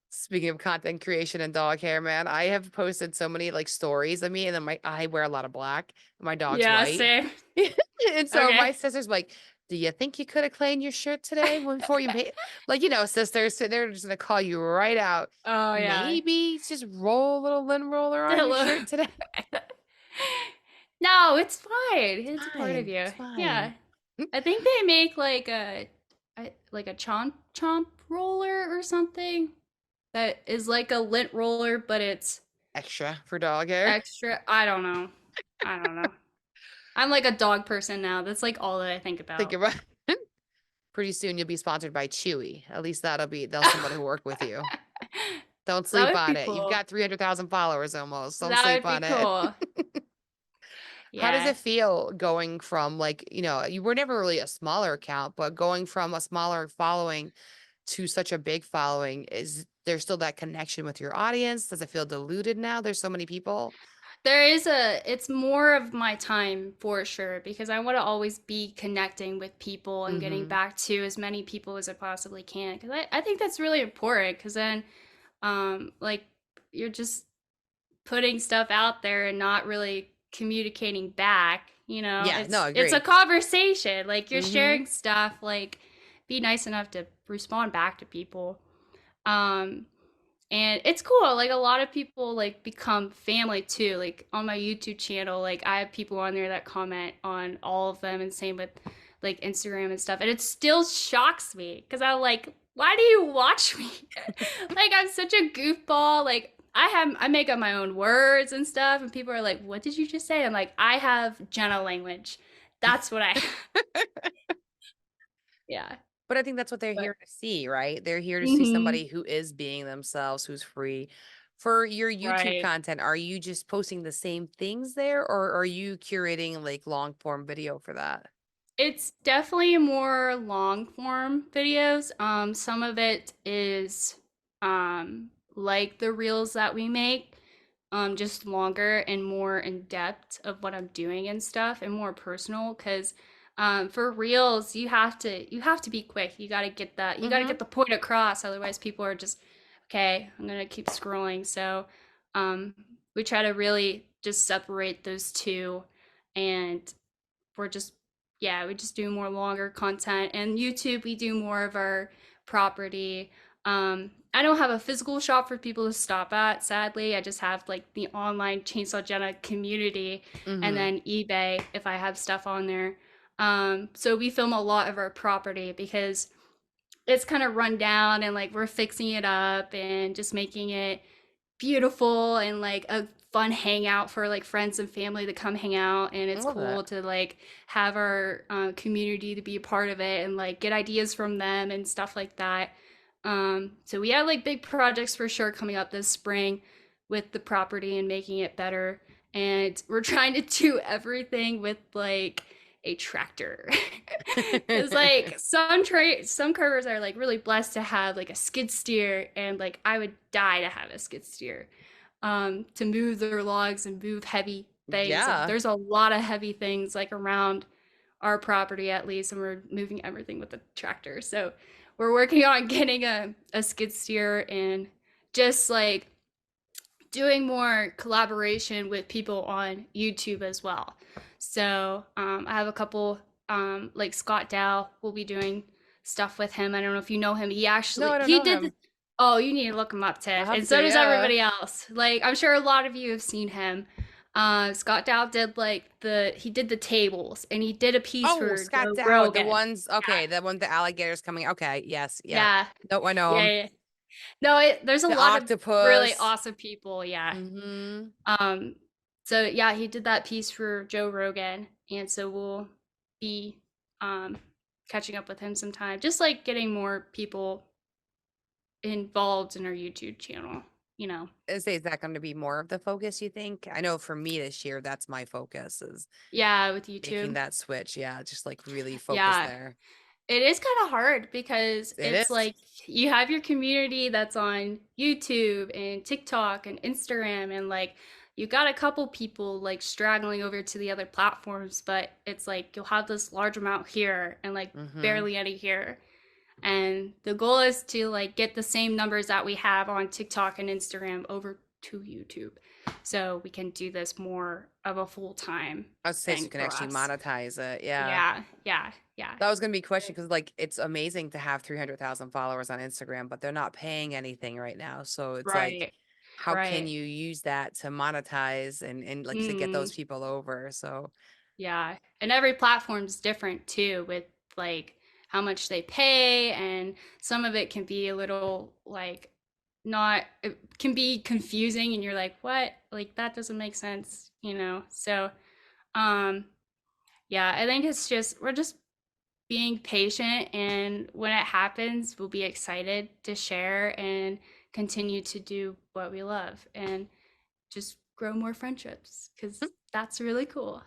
Speaking of content creation and dog hair, man, I have posted so many like stories of me, and then I wear a lot of black. My dog's Yeah, white, same. and so Okay. my sister's like, "Do you think you could have cleaned your shirt today before you paid?" Like, sisters, so they're just gonna call you right out. Oh, yeah. Maybe just roll a little lint roller on your shirt today. No, it's fine. It's a part of Fine, you. it's fine. Yeah. I think they make like a chomp roller or something that is like a lint roller, but it's Extra for dog hair. extra. I don't know. I don't know. I'm like a dog person now. That's like all that I think Think about. about. Pretty soon you'll be sponsored by Chewy. At least they'll someone who work with you. Don't That sleep would on be it. You've cool. got 300,000 followers almost. Don't That sleep would be on it. cool. How does Yeah. it feel going from like, you were never really a smaller account, but going from a smaller following to such a big following, is there still that connection with your audience? Does it feel diluted now? There's so many people. It's more of my time for sure because I want to always be connecting with people and getting Mm-hmm. back to as many people as I possibly can. Because I think that's really important because then, like, you're just putting stuff out there and not really communicating back. Yeah, no, I It's a agree. conversation. Like, you're Mm-hmm. sharing stuff. Like, be nice enough to respond back to people. Um, and it's cool. Like a lot of people like become family too. Like on my YouTube channel, like I have people on there that comment on all of them and same with like Instagram and stuff. And it still shocks me because I'm like, why do you watch me? Like I'm such a goofball. Like I make up my own words and stuff and people are like, what did you just say? I'm like, I have Jenna language. That's what I yeah. But I think that's what they're But here to see, right? They're here to see mhm. somebody who is being themselves, who's free. For your YouTube Right. content, are you just posting the same things there, or are you curating like long form video for that? It's definitely more long form videos. Some of it is like the reels that we make, just longer and more in depth of what I'm doing and stuff and more personal because for reels you have to be quick. You gotta Mm-hmm. get the point across, otherwise people are just okay, I'm gonna keep scrolling. So um we try to really just separate those two and we're just yeah, we just do more longer content. And YouTube, we do more of our property. I don't have a physical shop for people to stop at, sadly. I just have like the online Chainsaw Jenna community and Mm-hmm. then eBay if I have stuff on there. So we film a lot of our property because it's kind of run down and like we're fixing it up and just making it beautiful and like a fun hangout for like friends and family to come hang out and I it's love cool that. to like have our community to be a part of it and like get ideas from them and stuff like that. So we have like big projects for sure coming up this spring with the property and making it better, and we're trying to do everything with like a tractor. Because like some carvers are like really blessed to have like a skid steer, and like I would die to have a skid steer to move their logs and move heavy things. And Yeah. there's a lot of heavy things like around our property at least, and we're moving everything with the tractor. So we're working on getting a skid steer and just like doing more collaboration with people on YouTube as well. So I have a couple, like Scott Dow will be doing stuff with him. I don't know if you know him. No, I don't He know did. him. Oh, you need to look him up, I'll Tiff. have And to, so does yeah. everybody else. Like I'm sure a lot of you have seen him. Scott Dow did he did the tables and he did a piece Oh, for Scott Joe Dowd, the Rogan. ones, okay, the one the alligators coming. Okay, yes, yeah. Yeah. No, I know Yeah. him. Yeah. Yeah. No, there's a The lot of really octopus. awesome people. Yeah. Mm-hmm. Um, so yeah, he did that piece for Joe Rogan, and so we'll be catching up with him sometime. Just like getting more people involved in our YouTube channel, you know. Is that going to be more of the focus, you think? I know for me this year, that's my focus is Yeah, with making YouTube. that switch. Yeah, just like really focus Yeah. there. It is kind of hard because It it's is. like you have your community that's on YouTube and TikTok and Instagram, and like you got a couple people like straggling over to the other platforms, but it's like you'll have this large amount here and like Mm-hmm. barely any here. And the goal is to like get the same numbers that we have on TikTok and Instagram over to YouTube. So we can do this more of a full-time I would say so you thing can for actually us. monetize it. Yeah. Yeah, yeah, yeah. That was gonna be a question because like it's amazing to have 300,000 followers on Instagram, but they're not paying anything right now. So it's like, Right, how can right. you use that to monetize and like to get Mm, those people over? So yeah. And every platform's different too with like how much they pay, and some of it can be a little like not it can be confusing and you're like, "What? Like that doesn't make sense," you know. So, um yeah, I think it's just we're just being patient, and when it happens, we'll be excited to share and continue to do what we love and just grow more friendships because that's really cool.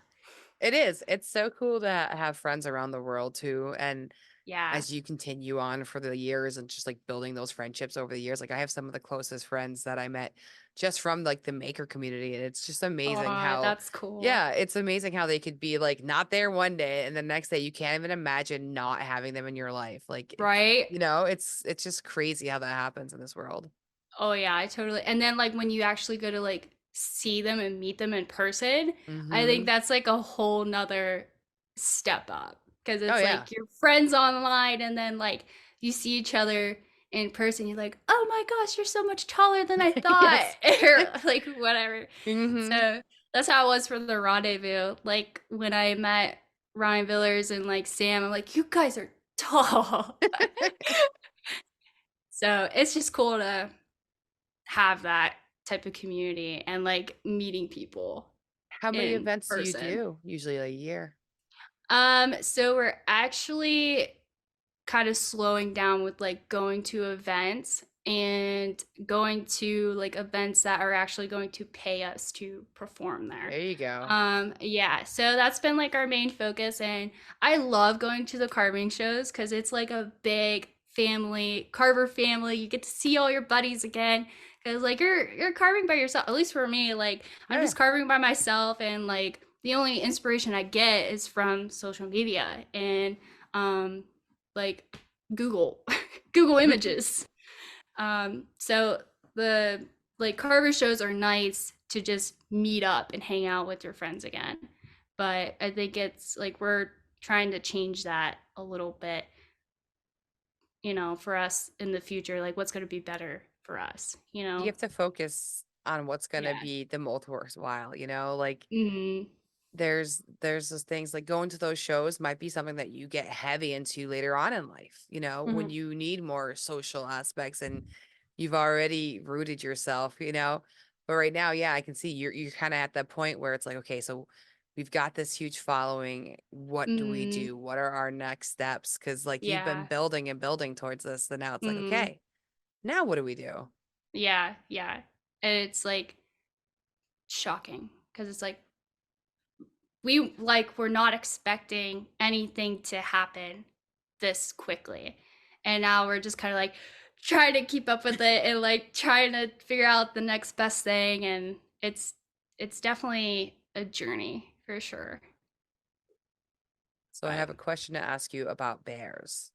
It is. It's so cool to have friends around the world too. And Yeah. as you continue on for the years and just like building those friendships over the years, like I have some of the closest friends that I met just from like the maker community. And it's just amazing Oh, how, that's cool. yeah, it's amazing how they could be like not there one day and the next day you can't even imagine not having them in your life. Like, Right? it's just crazy how that happens in this world. Oh yeah, I totally. And then like when you actually go to like see them and meet them in person, I think Hmm. that's like a whole nother step up because Oh it's yeah. like your friends online and then like you see each other in person, you're like, "Oh my gosh, you're so much taller than I thought." Yes. Or like whatever. Hmm. So that's how it was for the rendezvous. Like when I met Ryan Villers and like Sam, I'm like, "You guys are tall." So it's just cool to have that type of community and like meeting people How many in events do you person. do usually a year? So we're actually kind of slowing down with like going to events and going to like events that are actually going to pay us to perform there. There you go. Yeah, so that's been like our main focus, and I love going to the carving shows because it's like a big family, Carver family. You get to see all your buddies again. Because like you're carving by yourself. At least for me, like I'm Yeah. just carving by myself, and like the only inspiration I get is from social media and like Google Google Images. So the like Carver shows are nice to just meet up and hang out with your friends again. But I think it's like we're trying to change that a little bit, for us in the future, like what's going to be better for us, you You know? have to focus on what's gonna Yeah. be the most worthwhile, like Mhm. there's those things like going to those shows might be something that you get heavy into later on in life, when Mhm. you need more social aspects and you've already rooted yourself, But right now, yeah, I can see you're kind of at that point where it's like, okay, so we've got this huge following. What do we Mhm. do? What are our next steps? Because like you've been Yeah. building and building towards this, and now it's like, Mhm. okay, now what do we do? Yeah, yeah. And it's like shocking because it's like we're not expecting anything to happen this quickly. And now we're just kind of like trying to keep up with it and like trying to figure out the next best thing, and it's definitely a journey for sure. So I But have a question to ask you about bears.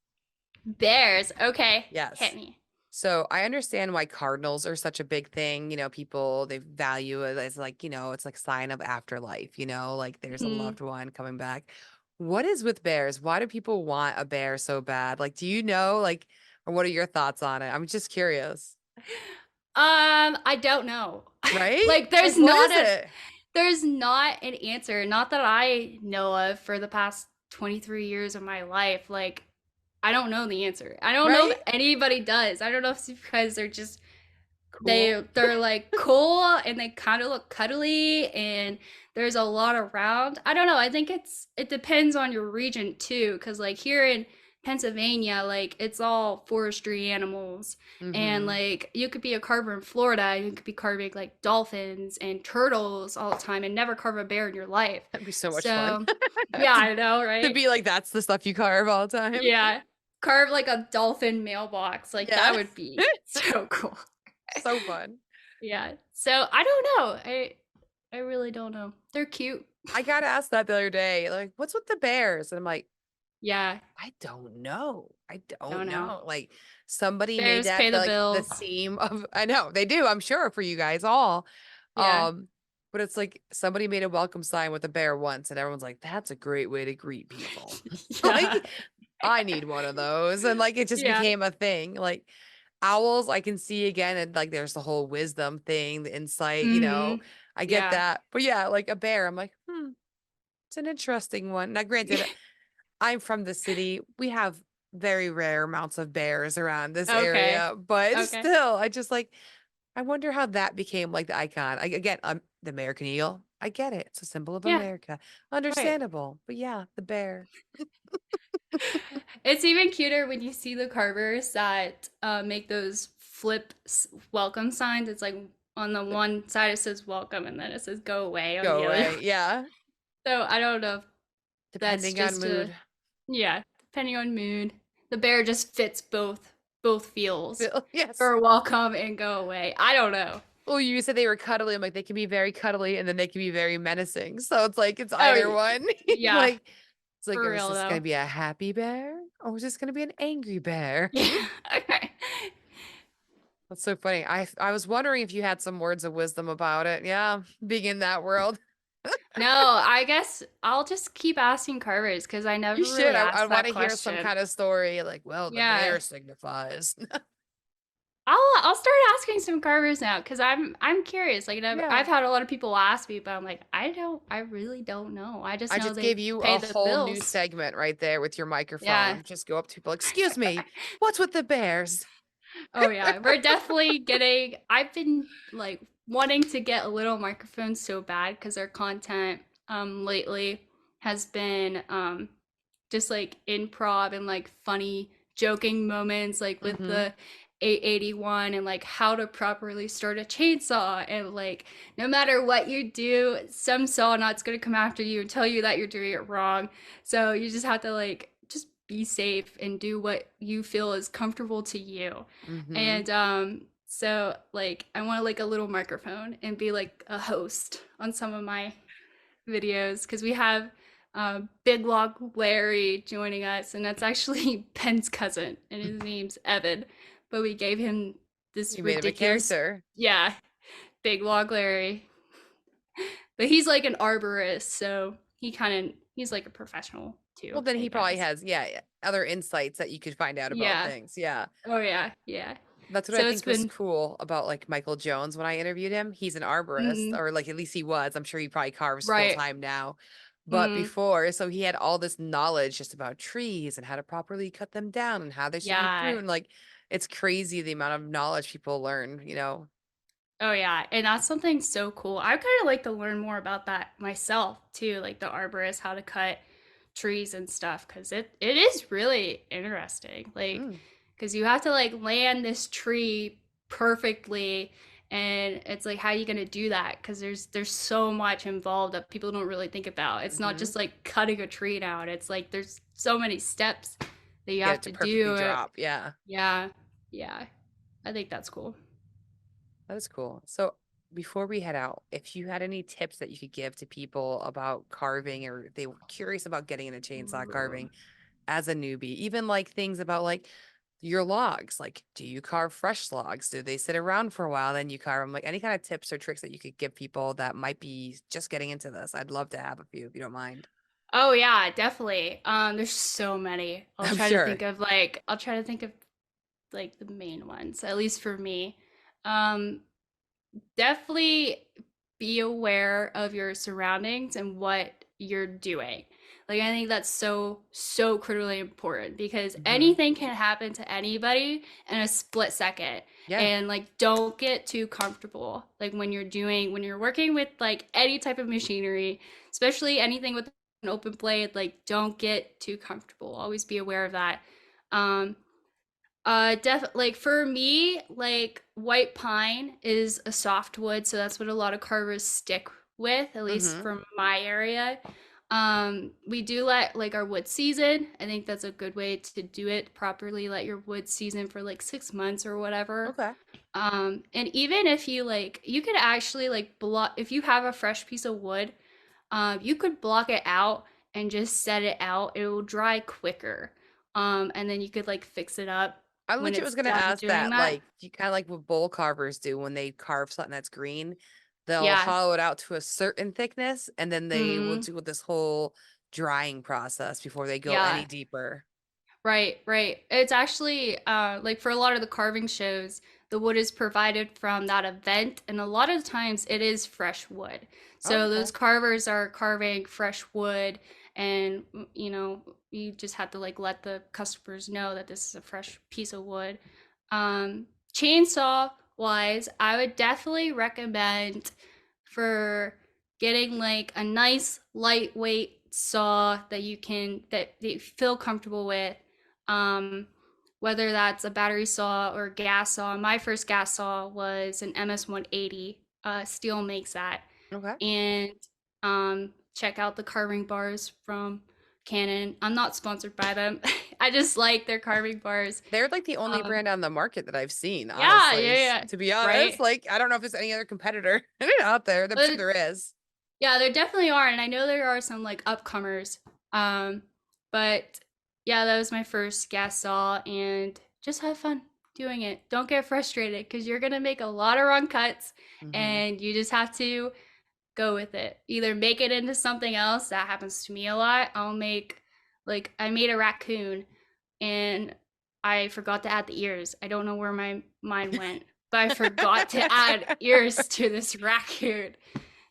bears, okay, hit Yes. me. So I understand why cardinals are such a big thing. People they value it as like, it's like sign of afterlife, like there's a Hmm. loved one coming back. What is with bears? Why do people want a bear so bad? Like, do you know, like, or what are your thoughts on it? I'm just curious. I don't know. Right? Like Like, what is it? there's not an answer, not that I know of for the past 23 years of my life. Like I don't know the answer. I don't know if Right? anybody does. I don't know if it's because they're just Cool. they're like cool and they kind of look cuddly and there's a lot around. I don't know. I think it depends on your region too, because like here in Pennsylvania, like it's all forestry animals, and Mm-hmm. like you could be a carver in Florida and you could be carving like dolphins and turtles all the time and never carve a bear in your life. That'd be so much fun. So yeah, to, I know, to right? be like, that's the stuff you carve all the time. Yeah, carve like a dolphin mailbox, like that Yeah. would be so cool. So fun. Yeah. So I don't know. I really don't know. They're cute. I got asked that the other day, like, what's with the bears? And I'm like, Yeah. I don't know. I don't Don't know. know. Like somebody made Bears that pay the the bills. theme of I know they do, I'm sure for you guys all. Yeah. Um, but it's like somebody made a welcome sign with a bear once and everyone's like, that's a great way to greet people. Yeah. Like I need one of those. And like it just Yeah. became a thing. Like owls, I can see again, and like there's the whole wisdom thing, the insight, Mhm. I get Yeah. that. But yeah, like a bear, I'm like, it's an interesting one. Now, granted, I'm from the city. We have very rare amounts of bears around this Okay. area, but Okay. still, I just like, I wonder how that became like the icon. Again, the American eagle. I get it. It's a symbol of Yeah. America. Right. Understandable. But yeah, the bear. It's even cuter when you see the carvers that make those welcome signs. It's like on the one side it says welcome and then it says go away on Go the away. other. Yeah. So I don't know if that's Depending on just mood. yeah, depending on mood. The bear just fits both feels Yes. for welcome and go away. I don't know. Well, you said they were cuddly. I'm like, they can be very cuddly and then they can be very menacing. So it's like, it's Oh, either one. yeah, Like, it's like, for is real this going though. to be a happy bear or is this going to be an angry bear? Yeah. Okay. That's so funny. I was wondering if you had some words of wisdom about it. Yeah, being in that world. No, I guess I'll just keep asking Carvers because I You never should. really I asked want that to hear some question. kind of story like, well, the Yeah. bear signifies. I'll start asking some Carvers now because I'm curious. Like Yeah. I've had a lot of people ask me, but I'm like, I really don't know. I I know just they gave you pay a the whole new bills. segment right there with your microphone. Yeah. Just go up to people, excuse me, what's with the bears? Oh yeah, we're definitely getting. I've been like wanting to get a little microphone so bad because our content lately has been just like improv and like funny joking moments like with the 881 and like how to properly start a chainsaw and like no matter what you do some saw knot's going to come after you and tell you that you're doing it wrong, so you just have to like just be safe and do what you feel is comfortable to you. And so like I want like a little microphone and be like a host on some of my videos because we have Big Log Larry joining us, and that's actually Ben's cousin, and his name's Evan. But we gave him this You made him a ridiculous, character. yeah, Big Log Larry. But he's like an arborist, so he's like a professional too. Well, then I he probably guess. has, other insights that you could find out about Yeah. things. Yeah. Oh yeah, yeah. That's what So I it's think was been cool about like Michael Jones when I interviewed him. He's an arborist, mm, or like at least he was. I'm sure he probably carves full right. time now. But Mm, before, so he had all this knowledge just about trees and how to properly cut them down and how they should be yeah. pruned. Like it's crazy the amount of knowledge people learn. Oh yeah, and that's something so cool. I kind of like to learn more about that myself too, like the arborist, how to cut trees and stuff, because it is really interesting. Like, Mm, because you have to like land this tree perfectly, and it's like how are you gonna do that? Because there's so much involved that people don't really think about. It's not hmm just like cutting a tree down. It's like there's so many steps that you Get have it to to perfectly do. drop. Yeah. Yeah, yeah. I think that's cool. That is cool. So before we head out, if you had any tips that you could give to people about carving or they were curious about getting into chainsaw Ooh. carving as a newbie, even like things about like your logs, like do you carve fresh logs? Do they sit around for a while, then you carve them? Like any kind of tips or tricks that you could give people that might be just getting into this. I'd love to have a few if you don't mind. Oh yeah, definitely. There's so many. I'm sure. I'll try to think of like the main ones, at least for me. Um, Definitely be aware of your surroundings and what you're doing. Like I think that's so critically important because hmm anything can happen to anybody in a split second. Yeah. And like don't get too comfortable. Like when you're working with like any type of machinery, especially anything with an open blade, like don't get too comfortable. Always be aware of that. Um like for me, like white pine is a softwood, so that's what a lot of carvers stick with, at least hmm from my area. We do let like our wood season. I think that's a good way to do it properly. Let your wood season for like 6 months or whatever. Okay. And even if you like, you could actually like block if you have a fresh piece of wood, you could block it out and just set it out. It will dry quicker. And then you could like fix it up I when legit it's was gonna done ask doing that, that. like, you kind of like what bowl carvers do when they carve something that's green. They'll Yeah. hollow it out to a certain thickness, and then they will Hmm. do this whole drying process before they go any Yeah. deeper. Right, right. It's actually like for a lot of the carving shows, the wood is provided from that event, and a lot of times it is fresh wood. Oh, So okay. those carvers are carving fresh wood, and you just have to like let the customers know that this is a fresh piece of wood. Chainsaw wise, I would definitely recommend for getting like a nice lightweight saw that you feel comfortable with. Um, whether that's a battery saw or gas saw. My first gas saw was an MS-180. Steel makes that. Okay. And check out the carving bars from Canon. I'm not sponsored by them. I just like their carving bars. They're like the only brand on the market that I've seen, Yeah, honestly. yeah. To be honest, right? like I don't know if there's any other competitor out there. I'm sure there is. Yeah, there definitely are, and I know there are some like upcomers. But yeah, that was my first gas saw, and just have fun doing it. Don't get frustrated because you're gonna make a lot of wrong cuts, and you just have to go with it. Either make it into something else. That happens to me a lot. I made a raccoon, and I forgot to add the ears. I don't know where my mind went, but I forgot to add ears to this raccoon.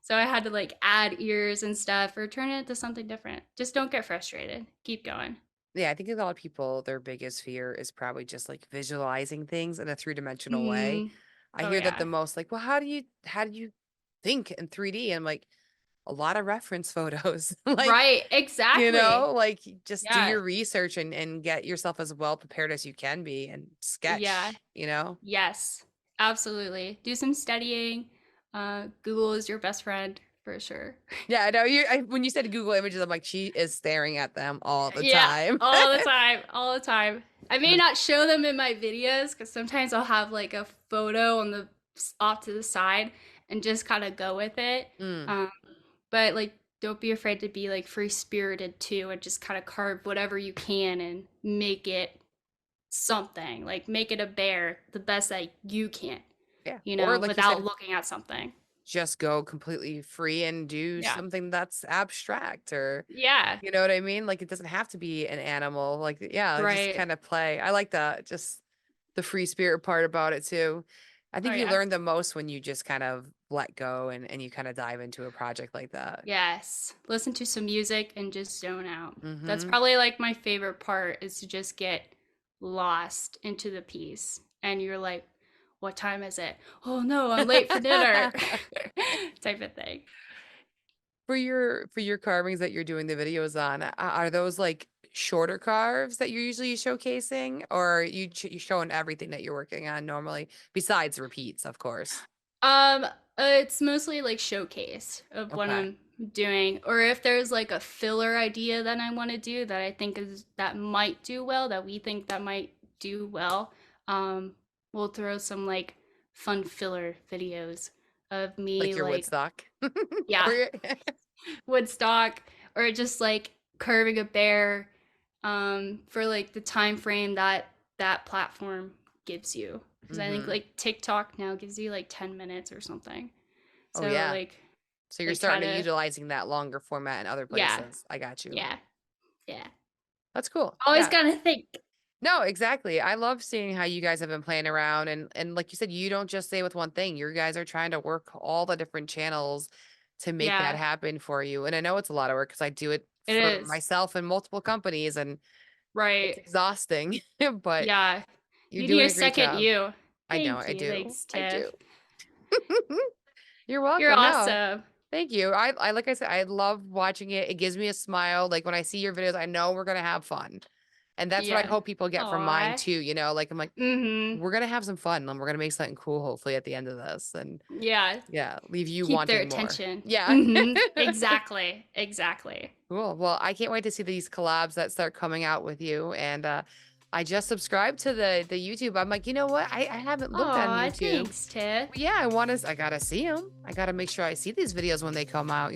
So I had to like add ears and stuff or turn it into something different. Just don't get frustrated. Keep going. Yeah, I think a lot of people, their biggest fear is probably just like visualizing things in a three-dimensional way. I hear that the most, like, well, how do you think in 3D? I'm like, a lot of reference photos. Like, right, exactly. Like just do your research and get yourself as well prepared as you can be and sketch. Yeah. Yes, absolutely. Do some studying. Google is your best friend for sure. Yeah, I know. When you said Google Images, I'm like, she is staring at them all the time. all the time. I may not show them in my videos because sometimes I'll have like a photo on the off to the side and just kind of go with it. But like, don't be afraid to be like free spirited too, and just kind of carve whatever you can and make it something. Like make it a bear the best that you can. Yeah. Or like without looking at something. Just go completely free and do something that's abstract or you know what I mean? Like it doesn't have to be an animal. Like just kind of play. I like that. Just the free spirit part about it too. I think you learn the most when you just kind of let go and you kind of dive into a project like that. Yes. Listen to some music and just zone out. That's probably like my favorite part is to just get lost into the piece. And you're like, what time is it? Oh no, I'm late for dinner. Type of thing. For your carvings that you're doing the videos on, are those like shorter carves that you're usually showcasing, or are you showing everything that you're working on normally besides repeats, of course? It's mostly like showcase of what I'm doing, or if there's like a filler idea that I want to do that I think that might do well, that we think that might do well. We'll throw some like fun filler videos of me like your Woodstock. Yeah. Woodstock, or just like carving a bear for like the time frame that platform gives you. Because I think like TikTok now gives you like 10 minutes or something. So so you're starting to utilizing that longer format in other places. Yeah. I got you. Yeah. That's cool. Always gotta think. No, exactly. I love seeing how you guys have been playing around and like you said, you don't just stay with one thing. You guys are trying to work all the different channels to make that happen for you. And I know it's a lot of work because I do it for myself and multiple companies, and it's exhausting. But you need a second you. I know, I do. Thanks, I Tiff. do. You're welcome. You're awesome. No, thank you. I like I said, I love watching it. It gives me a smile. Like when I see your videos, I know we're gonna have fun. And that's what I hope people get from mine too, like I'm like, we're gonna have some fun and we're gonna make something cool hopefully at the end of this. And leave you keep wanting their more. attention. Yeah. Exactly. Cool. Well, I can't wait to see these collabs that start coming out with you. And I just subscribed to the YouTube. I'm like, you know what? I haven't looked on YouTube. Thanks, Tiff. Yeah, I gotta see them. I gotta make sure I see these videos when they come out,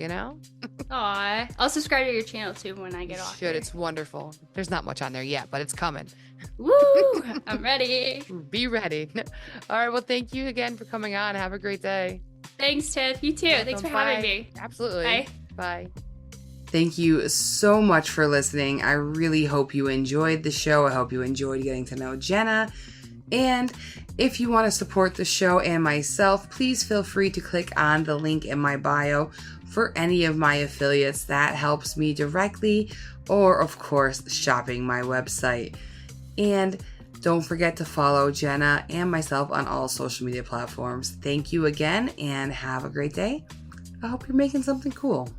Aw. I'll subscribe to your channel too when I get off. It's wonderful. There's not much on there yet, but it's coming. Woo! I'm ready. Be ready. All right. Well, thank you again for coming on. Have a great day. Thanks, Tiff. You too. Thanks for having me. Absolutely. Bye. Bye. Thank you so much for listening. I really hope you enjoyed the show. I hope you enjoyed getting to know Jenna. And if you want to support the show and myself, please feel free to click on the link in my bio for any of my affiliates. That helps me directly, or of course, shopping my website. And don't forget to follow Jenna and myself on all social media platforms. Thank you again and have a great day. I hope you're making something cool.